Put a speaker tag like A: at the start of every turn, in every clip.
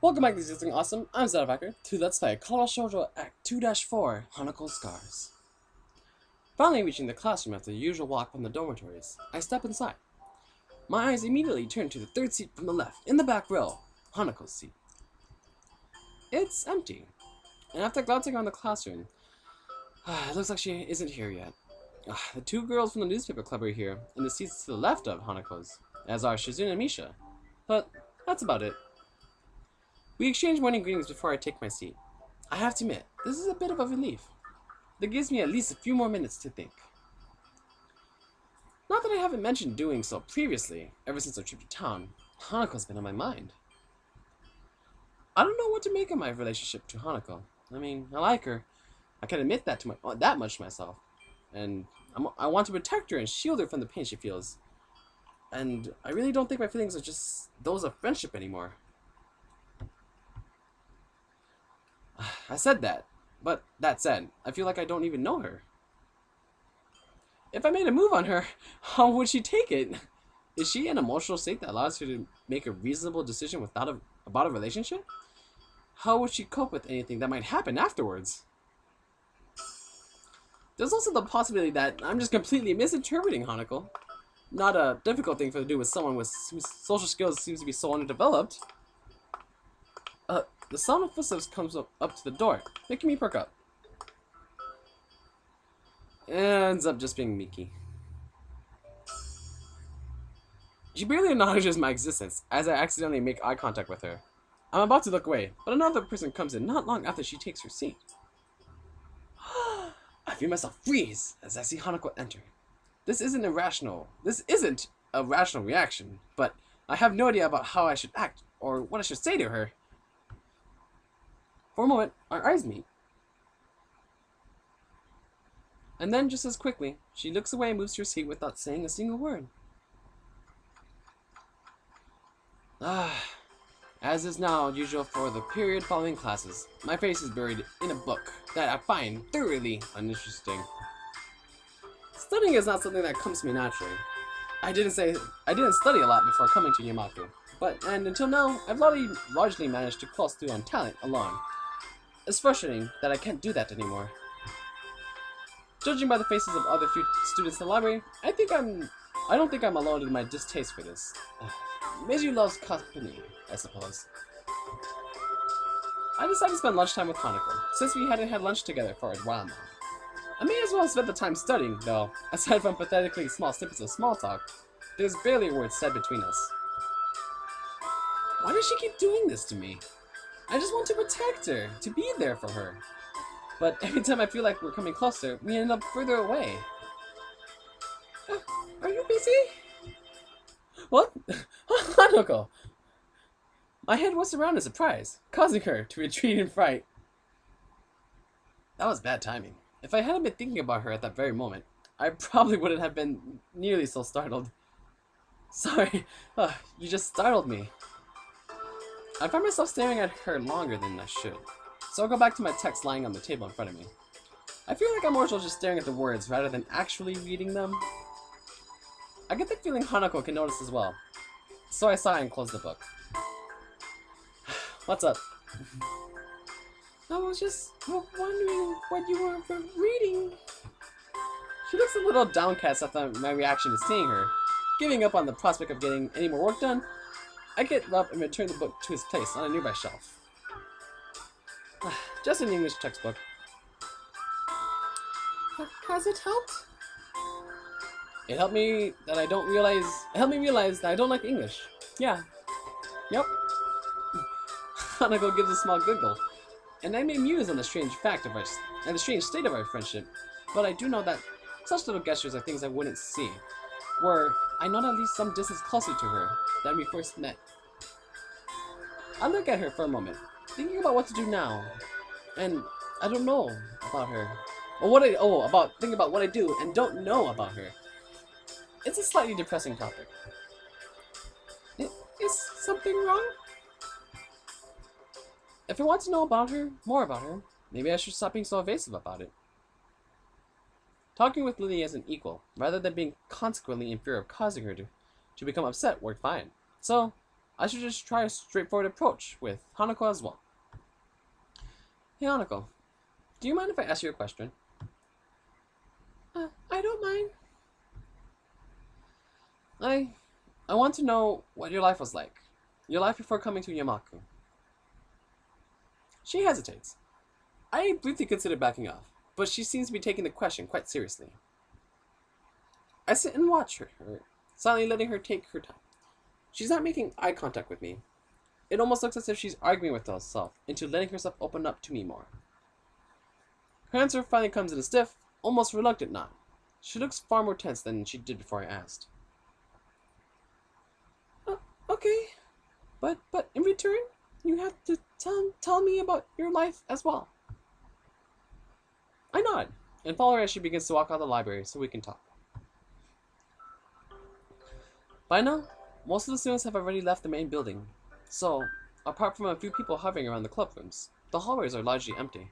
A: Welcome back to Something Awesome. I'm zettovyker to Let's Play Katawa Shoujo Act 2-4 Hanako Scars. Finally reaching the classroom after the usual walk from the dormitories, I step inside. My eyes immediately turn to the third seat from the left, in the back row, Hanako's seat. It's empty, and after glancing around the classroom, it looks like she isn't here yet. The two girls from the newspaper club are here, in the seats to the left of Hanako's, as are Shizune and Misha, but that's about it. We exchange morning greetings before I take my seat. I have to admit, this is a bit of a relief. That gives me at least a few more minutes to think. Not that I haven't mentioned doing so previously, ever since our trip to town. Hanako's been on my mind. I don't know what to make of my relationship to Hanako. I mean, I like her. I can admit that that much to myself. And I want to protect her and shield her from the pain she feels. And I really don't think my feelings are just those of friendship anymore. I said that, but that said, I feel like I don't even know her. If I made a move on her, how would she take it? Is she in an emotional state that allows her to make a reasonable decision about a relationship? How would she cope with anything that might happen afterwards? There's also the possibility that I'm just completely misinterpreting Hanako. Not a difficult thing for to do with someone whose social skills seems to be so underdeveloped. The sound of footsteps comes up to the door, making me perk up. Ends up just being Miki. She barely acknowledges my existence as I accidentally make eye contact with her. I'm about to look away, but another person comes in not long after she takes her seat. I feel myself freeze as I see Hanako enter. This isn't a rational reaction, but I have no idea about how I should act or what I should say to her. For a moment, our eyes meet. And then, just as quickly, she looks away and moves to her seat without saying a single word. As is now usual for the period following classes, my face is buried in a book that I find thoroughly uninteresting. Studying is not something that comes to me naturally. I didn't study a lot before coming to Yamaku, and until now, I've largely managed to pulse through on talent alone. It's frustrating that I can't do that anymore. Judging by the faces of other few students in the library, I don't think I'm alone in my distaste for this. Meiji loves company, I suppose. I decided to spend lunchtime with Hanako, since we hadn't had lunch together for a while now. I may as well spend the time studying, though. Aside from pathetically small snippets of small talk, there's barely a word said between us. Why does she keep doing this to me? I just want to protect her, to be there for her. But every time I feel like we're coming closer, we end up further away. Are you busy? What? Hanako! My head was around in surprise, causing her to retreat in fright. That was bad timing. If I hadn't been thinking about her at that very moment, I probably wouldn't have been nearly so startled. Sorry, you just startled me. I find myself staring at her longer than I should, so I'll go back to my text lying on the table in front of me. I feel like I'm more so just staring at the words rather than actually reading them. I get the feeling Hanako can notice as well, so I sigh and close the book. What's up? I was just wondering what you were reading. She looks a little downcast after my reaction to seeing her. Giving up on the prospect of getting any more work done, I get up and return the book to its place on a nearby shelf. Just an English textbook. Has it helped? It helped me realize that I don't like English. Yeah. Yep. Hanako gives a small giggle, and I may muse on the strange state of our friendship, but I do know that such little gestures are things I wouldn't see, were I not at least some distance closer to her than we first met. I look at her for a moment, thinking about what to do now, and I don't know about her. Thinking about what I do and don't know about her. It's a slightly depressing topic. Is something wrong? If I want to know more about her, maybe I should stop being so evasive about it. Talking with Lily as an equal, rather than being consequently in fear of causing her to become upset, worked fine. So, I should just try a straightforward approach with Hanako as well. Hey Hanako, do you mind if I ask you a question? I don't mind. I want to know what your life was like. Your life before coming to Yamaku. She hesitates. I briefly consider backing off, but she seems to be taking the question quite seriously. I sit and watch her, silently letting her take her time. She's not making eye contact with me. It almost looks as if she's arguing with herself into letting herself open up to me more. Her answer finally comes in a stiff, almost reluctant nod. She looks far more tense than she did before I asked. Okay, but in return, you have to tell me about your life as well. I nod and follow her as she begins to walk out of the library so we can talk. By now, most of the students have already left the main building, so apart from a few people hovering around the club rooms, the hallways are largely empty.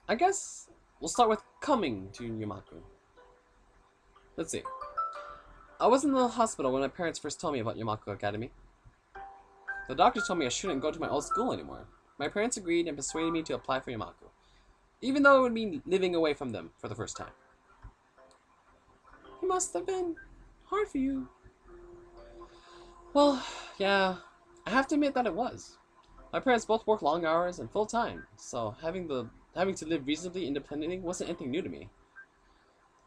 A: I guess we'll start with coming to Yamaku. Let's see. I was in the hospital when my parents first told me about Yamaku Academy. The doctors told me I shouldn't go to my old school anymore. My parents agreed and persuaded me to apply for Yamaku, even though it would mean living away from them for the first time. It must have been hard for you. Well, yeah, I have to admit that it was. My parents both work long hours and full time, so having to live reasonably independently wasn't anything new to me.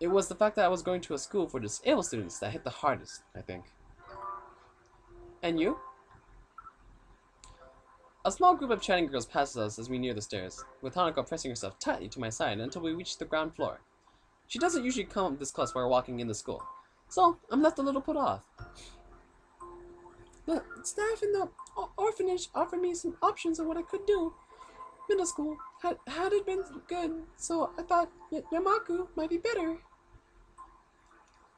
A: It was the fact that I was going to a school for disabled students that hit the hardest, I think. And you? A small group of chatting girls passes us as we near the stairs, with Hanako pressing herself tightly to my side until we reach the ground floor. She doesn't usually come this close while walking in the school, so I'm left a little put off. The staff in the orphanage offered me some options of what I could do. Middle school had it been good, so I thought Yamaku might be better.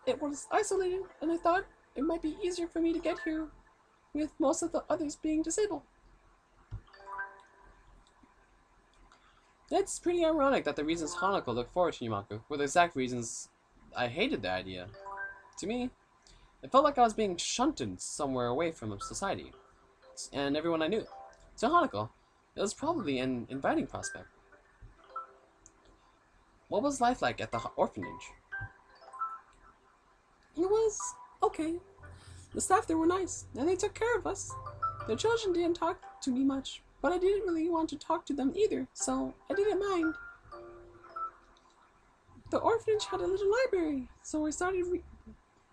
A: It was isolated, and I thought it might be easier for me to get here, with most of the others being disabled. It's pretty ironic that the reasons Hanako looked forward to Yamaku were the exact reasons I hated the idea. To me, it felt like I was being shunted somewhere away from society and everyone I knew. To Hanako, it was probably an inviting prospect. What was life like at the orphanage? It was okay. The staff there were nice, and they took care of us. The children didn't talk to me much, but I didn't really want to talk to them either, so I didn't mind. The orphanage had a little library, so I started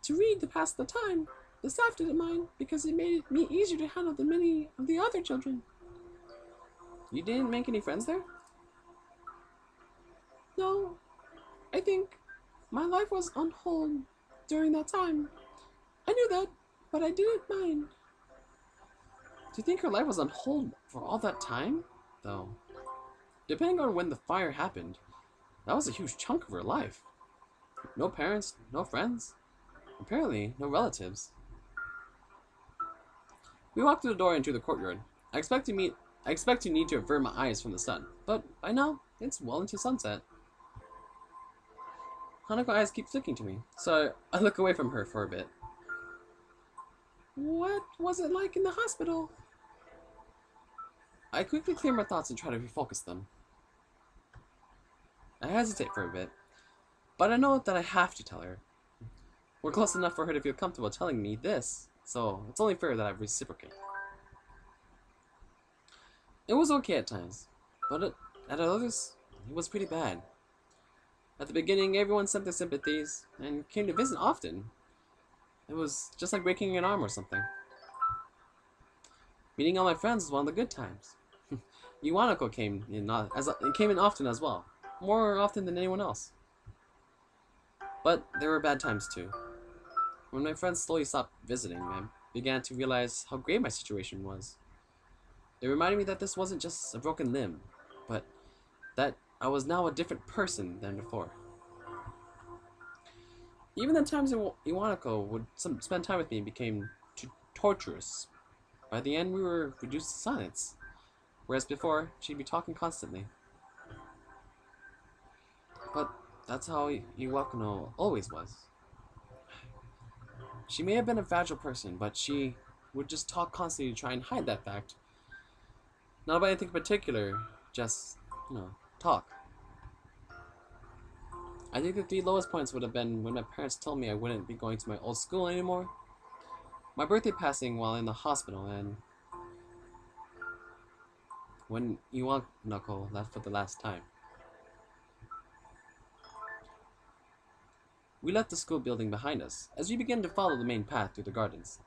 A: to read to pass the time. The staff didn't mind, because it made me easier to handle than many of the other children. You didn't make any friends there? No. I think my life was on hold during that time. I knew that, but I didn't mind. Do you think her life was on hold for all that time, though? Depending on when the fire happened, that was a huge chunk of her life. No parents, no friends, apparently no relatives. We walk through the door into the courtyard. I expect to need to avert my eyes from the sun, but by now, it's well into sunset. Hanako's eyes keep flicking to me, so I look away from her for a bit. What was it like in the hospital? I quickly clear my thoughts and try to refocus them. I hesitate for a bit, but I know that I have to tell her. We're close enough for her to feel comfortable telling me this, so it's only fair that I reciprocate. It was okay at times, but at others, it was pretty bad. At the beginning, everyone sent their sympathies and came to visit often. It was just like breaking an arm or something. Meeting all my friends was one of the good times. Hanako came in often as well, more often than anyone else. But there were bad times too. When my friends slowly stopped visiting, I began to realize how grave my situation was. They reminded me that this wasn't just a broken limb, but that I was now a different person than before. Even the times Hanako would spend time with me became too torturous. By the end, we were reduced to silence, whereas before, she'd be talking constantly. But that's how Iwakano always was. She may have been a fragile person, but she would just talk constantly to try and hide that fact. Not about anything in particular, just, talk. I think the three lowest points would have been when my parents told me I wouldn't be going to my old school anymore, my birthday passing while in the hospital, and when Hanako left for the last time. We left the school building behind us as we began to follow the main path through the gardens.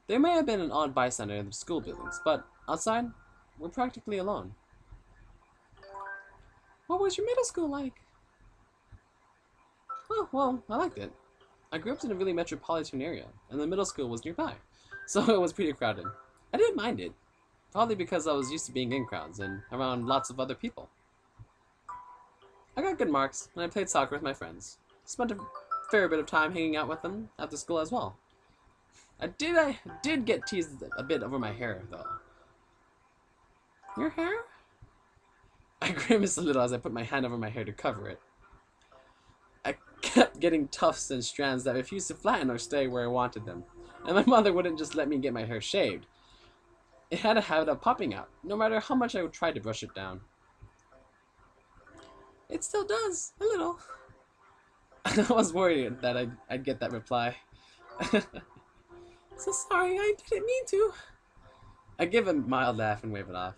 A: There may have been an odd bystander in the school buildings, but outside, we're practically alone. What was your middle school like? Oh, well, I liked it. I grew up in a really metropolitan area, and the middle school was nearby, so it was pretty crowded. I didn't mind it, probably because I was used to being in crowds and around lots of other people. I got good marks, and I played soccer with my friends. Spent a fair bit of time hanging out with them after school as well. I did get teased a bit over my hair, though. Your hair? I grimaced a little as I put my hand over my hair to cover it. I kept getting tufts and strands that refused to flatten or stay where I wanted them, and my mother wouldn't just let me get my hair shaved. It had a habit of popping out, no matter how much I would try to brush it down. It still does, a little. I was worried that I'd get that reply. So sorry, I didn't mean to. I give a mild laugh and wave it off.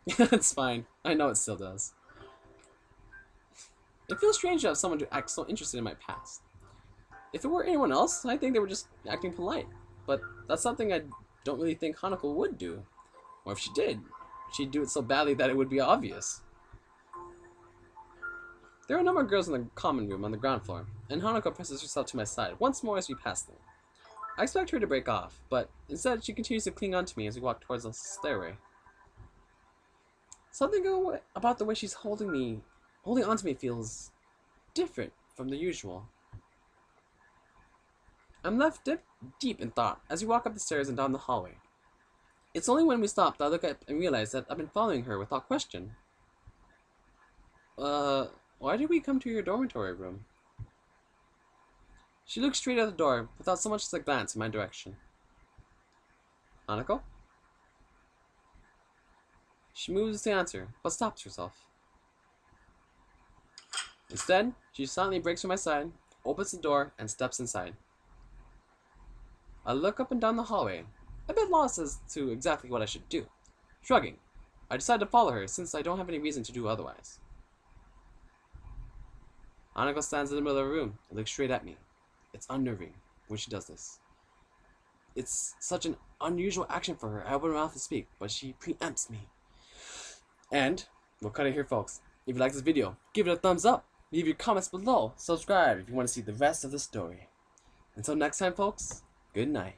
A: It's fine. I know it still does. It feels strange to have someone to act so interested in my past. If it were anyone else, I think they were just acting polite. But that's something I don't really think Hanako would do. Or if she did, she'd do it so badly that it would be obvious. There are a number of girls in the common room on the ground floor, and Hanako presses herself to my side once more as we pass them. I expect her to break off, but instead she continues to cling on to me as we walk towards the stairway. Something about the way she's holding on to me feels different from the usual. I'm left deep in thought as we walk up the stairs and down the hallway. It's only when we stop that I look up and realize that I've been following her without question. Why did we come to your dormitory room? She looks straight at the door without so much as a glance in my direction. Hanako? She moves to answer, but stops herself. Instead, she silently breaks from my side, opens the door, and steps inside. I look up and down the hallway, a bit lost as to exactly what I should do. Shrugging, I decide to follow her since I don't have any reason to do otherwise. Hanako stands in the middle of the room and looks straight at me. It's unnerving when she does this. It's such an unusual action for her. I open my mouth to speak, but she preempts me. And we'll cut it here, folks. If you like this video, give it a thumbs up. Leave your comments below. Subscribe if you want to see the rest of the story. Until next time, folks, good night.